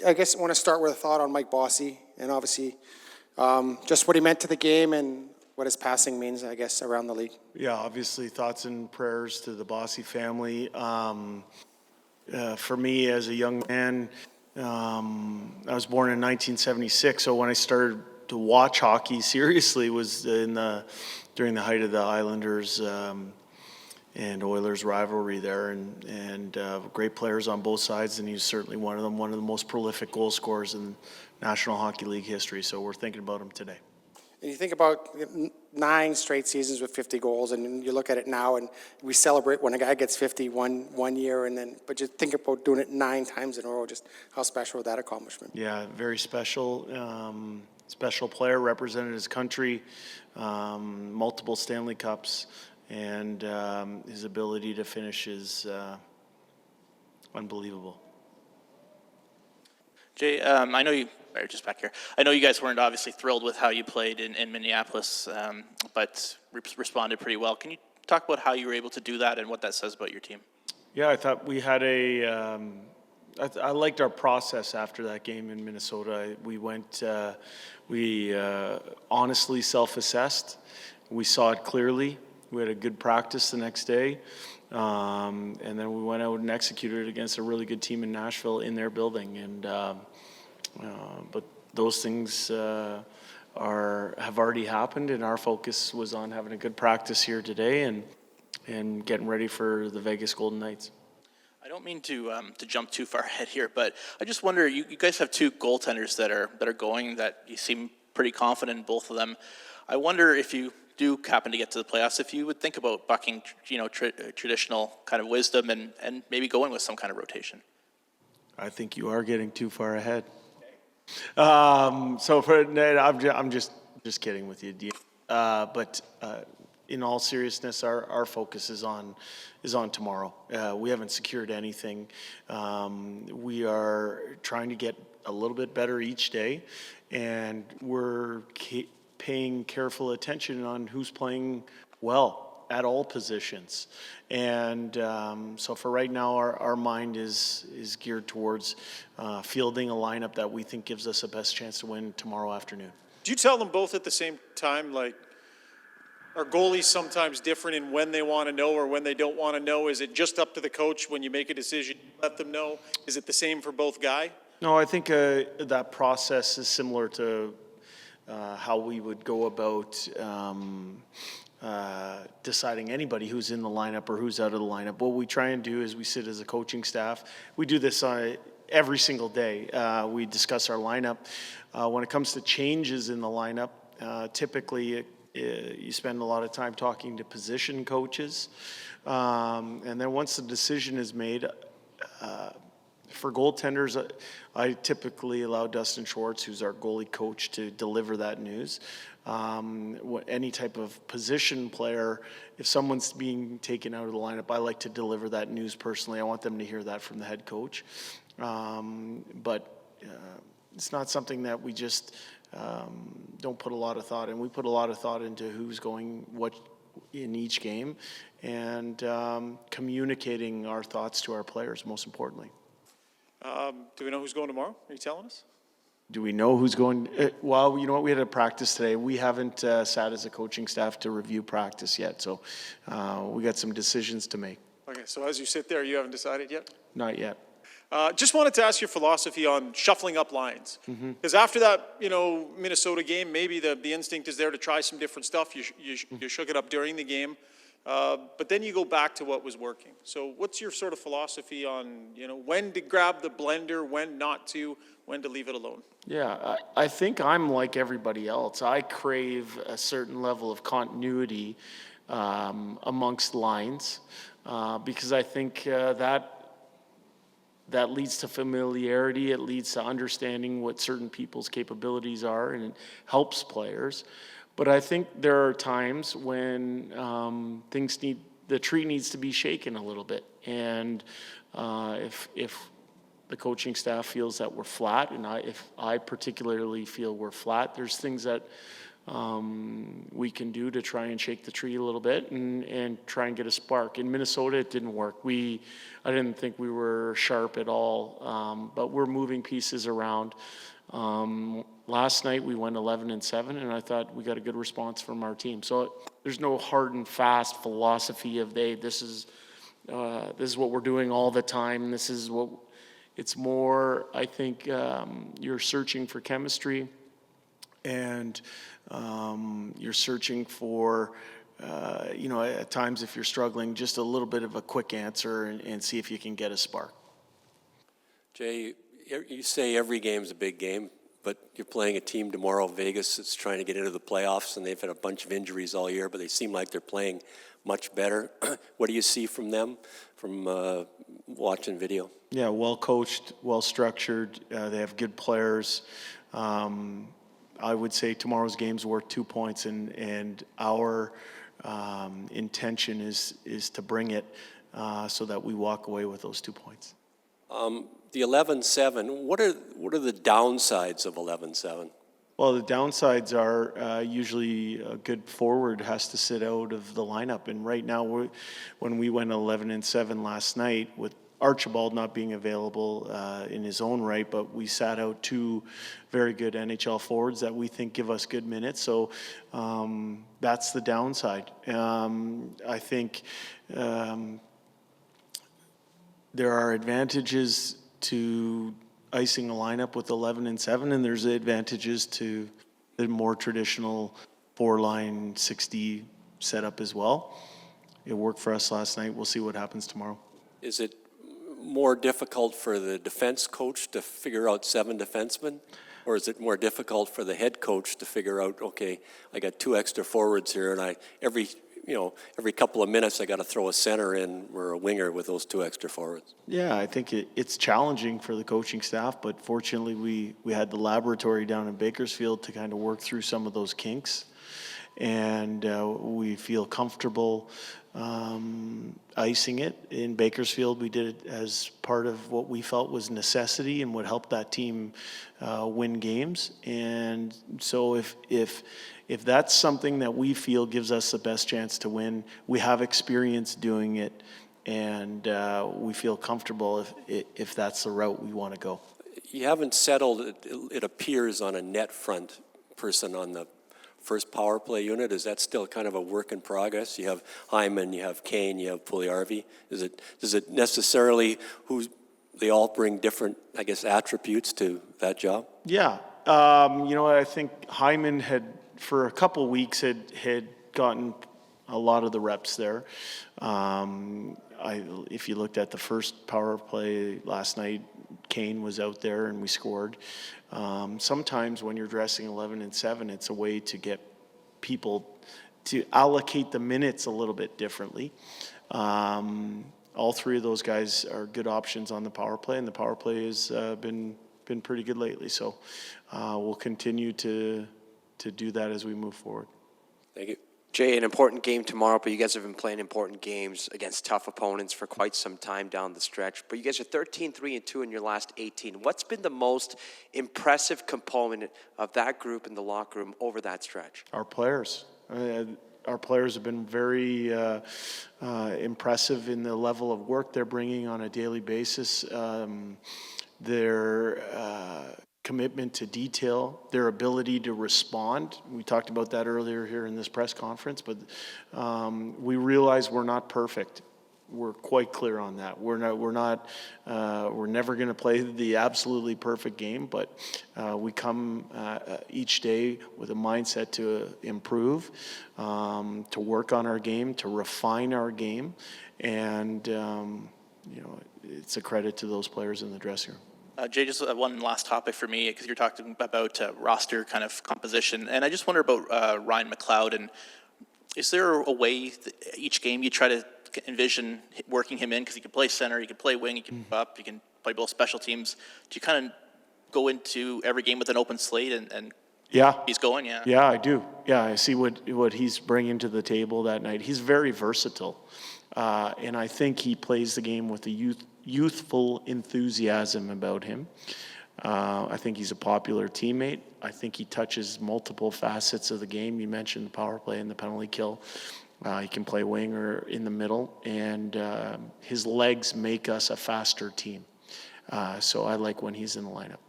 I guess I want to start with a thought on Mike Bossie, and obviously just what he meant to the game and what his passing means, I guess, around the league. Yeah, obviously thoughts and prayers to the Bossie family. For me as a young man, I was born in 1976, so when I started to watch hockey seriously was during the height of the Islanders and Oilers rivalry there, and great players on both sides, and he's certainly one of the most prolific goal scorers in National Hockey League history, so we're thinking about him today. And you think about 9 straight seasons with 50 goals, and you look at it now, and we celebrate when a guy gets 50 one year, but you think about doing it 9 times in a row, just how special was that accomplishment? Yeah, very special. Special player, represented his country, multiple Stanley Cups, and his ability to finish is unbelievable. Jay, I know you, just back here, I know you guys weren't obviously thrilled with how you played in Minneapolis, but responded pretty well. Can you talk about how you were able to do that and what that says about your team? Yeah, I thought we had I liked our process after that game in Minnesota. We honestly self-assessed. We saw it clearly. We had a good practice the next day. And then we went out and executed against a really good team in Nashville in their building. And but those things have already happened, and our focus was on having a good practice here today and getting ready for the Vegas Golden Knights. I don't mean to jump too far ahead here, but I just wonder, you guys have 2 goaltenders that are going, that you seem pretty confident in both of them. I wonder if you do happen to get to the playoffs, if you would think about bucking, traditional kind of wisdom and maybe going with some kind of rotation. I think you are getting too far ahead. So for Ned, I'm just kidding with you, but in all seriousness, our focus is on tomorrow. We haven't secured anything. We are trying to get a little bit better each day, and we're paying careful attention on who's playing well at all positions. And so for right now, our mind is geared towards fielding a lineup that we think gives us the best chance to win tomorrow afternoon. Do you tell them both at the same time, like, are goalies sometimes different in when they want to know or when they don't want to know? Is it just up to the coach when you make a decision, let them know? Is it the same for both guys? No, I think that process is similar to how we would go about deciding anybody who's in the lineup or who's out of the lineup. What we try and do is we sit as a coaching staff. We do this every single day. We discuss our lineup. When it comes to changes in the lineup, typically you spend a lot of time talking to position coaches. And then once the decision is made, for goaltenders, I typically allow Dustin Schwartz, who's our goalie coach, to deliver that news. Any type of position player, if someone's being taken out of the lineup, I like to deliver that news personally. I want them to hear that from the head coach. But it's not something that we just don't put a lot of thought in. We put a lot of thought into who's going what in each game, and communicating our thoughts to our players, most importantly. Do we know who's going tomorrow? Are you telling us? Do we know who's going? Well, you know what? We had a practice today. We haven't sat as a coaching staff to review practice yet, so we got some decisions to make. Okay, so as you sit there, you haven't decided yet? Not yet. Just wanted to ask your philosophy on shuffling up lines. Because after that, Minnesota game, maybe the instinct is there to try some different stuff. You shook it up during the game. But then you go back to what was working. So what's your sort of philosophy on, when to grab the blender, when not to, when to leave it alone? Yeah, I think I'm like everybody else. I crave a certain level of continuity amongst lines because I think that leads to familiarity. It leads to understanding what certain people's capabilities are, and it helps players. But I think there are times when the tree needs to be shaken a little bit. And if the coaching staff feels that we're flat, and if I particularly feel we're flat, there's things that we can do to try and shake the tree a little bit and try and get a spark. In Minnesota, it didn't work. I didn't think we were sharp at all, but we're moving pieces around. Last night we went 11-7, and I thought we got a good response from our team. So there's no hard and fast philosophy of this is what we're doing all the time. This is what it's more. I think you're searching for chemistry, and you're searching for. At times if you're struggling, just a little bit of a quick answer and see if you can get a spark. Jay, you say every game's a big game, but you're playing a team tomorrow, Vegas, that's trying to get into the playoffs, and they've had a bunch of injuries all year, but they seem like they're playing much better. What do you see from them, from watching video? Yeah, well coached, well structured. They have good players. I would say tomorrow's game's worth 2 points, and our intention is to bring it so that we walk away with those 2 points. The 11-7, what are the downsides of 11-7? Well, the downsides are usually a good forward has to sit out of the lineup. And right now, when we went 11-7 last night, with Archibald not being available in his own right, but we sat out 2 very good NHL forwards that we think give us good minutes. So that's the downside. I think there are advantages to icing a lineup with 11-7, and there's advantages to the more traditional 4-line 60 setup as well. It worked for us last night. We'll see what happens tomorrow. Is it more difficult for the defense coach to figure out 7 defensemen? Or is it more difficult for the head coach to figure out, okay, I got 2 extra forwards here, and every couple of minutes I got to throw a center in or a winger with those 2 extra forwards? Yeah, I think it's challenging for the coaching staff, but fortunately we had the laboratory down in Bakersfield to kind of work through some of those kinks, and we feel comfortable icing it. In Bakersfield, we did it as part of what we felt was necessity and would help that team win games. And so if that's something that we feel gives us the best chance to win, we have experience doing it, and we feel comfortable if that's the route we want to go. You haven't settled, it appears, on a net front person on the first power play unit. Is that still kind of a work in progress? You have Hyman, you have Kane, you have Puljujärvi. Does it necessarily, they all bring different, I guess, attributes to that job? Yeah. I think Hyman had, for a couple weeks, had gotten a lot of the reps there. If you looked at the first power play last night, Kane was out there and we scored. Sometimes when you're dressing 11-7, it's a way to get people to allocate the minutes a little bit differently. All 3 of those guys are good options on the power play, and the power play has been pretty good lately. So we'll continue to do that as we move forward. Thank you. Jay, an important game tomorrow, but you guys have been playing important games against tough opponents for quite some time down the stretch. But you guys are 13-3-2 in your last 18. What's been the most impressive component of that group in the locker room over that stretch? Our players. Our players have been very impressive in the level of work they're bringing on a daily basis. Their commitment to detail, their ability to respond. We talked about that earlier here in this press conference, but we realize we're not perfect. We're quite clear on that. We're never going to play the absolutely perfect game, but we come each day with a mindset to improve, to work on our game, to refine our game, and it's a credit to those players in the dressing room. Jay, just one last topic for me, because you're talking about roster kind of composition, and I just wonder about Ryan Mccloud, and is there a way that each game you try to envision working him in, because he can play center, he can play wing, he can move up, he can play both special teams. Do you kind of go into every game with an open slate and yeah, he's going? Yeah. Yeah, I do. Yeah, I see what he's bringing to the table that night. He's very versatile, and I think he plays the game with a youthful enthusiasm about him. I think he's a popular teammate. I think he touches multiple facets of the game. You mentioned the power play and the penalty kill. He can play wing or in the middle, and his legs make us a faster team. So I like when he's in the lineup.